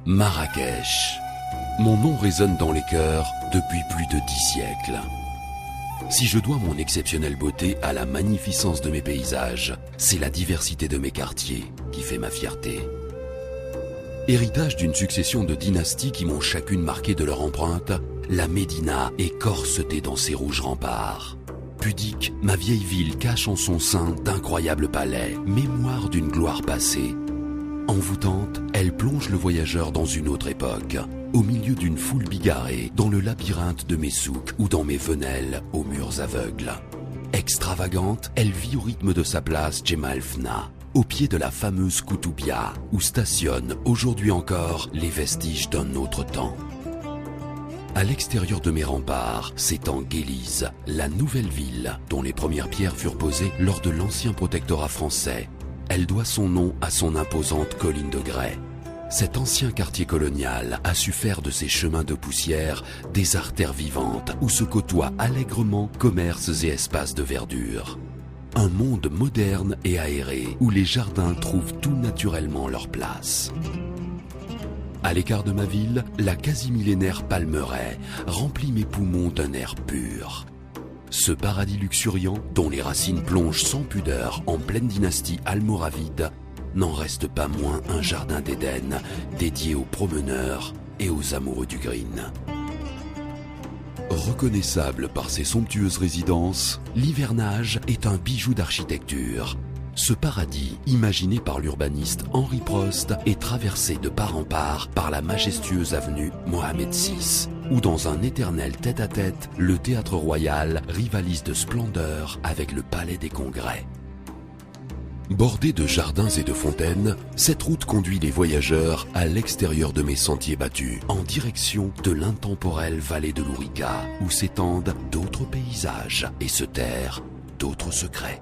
Marrakech. Mon nom résonne dans les cœurs depuis plus de 10 siècles. Si je dois mon exceptionnelle beauté à la magnificence de mes paysages, c'est la diversité de mes quartiers qui fait ma fierté. Héritage d'une succession de dynasties qui m'ont chacune marqué de leur empreinte, la Médina est corsetée dans ses rouges remparts. Pudique, ma vieille ville cache en son sein d'incroyables palais, mémoire d'une gloire passée. Envoûtante, elle plonge le voyageur dans une autre époque, au milieu d'une foule bigarrée, dans le labyrinthe de mes souks ou dans mes venelles aux murs aveugles. Extravagante, elle vit au rythme de sa place Jemaa el-Fna, au pied de la fameuse Koutoubia, où stationnent aujourd'hui encore les vestiges d'un autre temps. À l'extérieur de mes remparts s'étend Guélise, la nouvelle ville dont les premières pierres furent posées lors de l'ancien protectorat français. Elle doit son nom à son imposante colline de grès. Cet ancien quartier colonial a su faire de ses chemins de poussière des artères vivantes où se côtoient allègrement commerces et espaces de verdure. Un monde moderne et aéré où les jardins trouvent tout naturellement leur place. À l'écart de ma ville, la quasi-millénaire Palmeraie remplit mes poumons d'un air pur. Ce paradis luxuriant, dont les racines plongent sans pudeur en pleine dynastie almoravide, n'en reste pas moins un jardin d'Éden dédié aux promeneurs et aux amoureux du green. Reconnaissable par ses somptueuses résidences, l'hivernage est un bijou d'architecture. Ce paradis, imaginé par l'urbaniste Henri Prost, est traversé de part en part par la majestueuse avenue Mohamed VI, où dans un éternel tête-à-tête, le théâtre royal rivalise de splendeur avec le palais des congrès. Bordée de jardins et de fontaines, cette route conduit les voyageurs à l'extérieur de mes sentiers battus, en direction de l'intemporelle vallée de l'Ourika, où s'étendent d'autres paysages et se terrent d'autres secrets.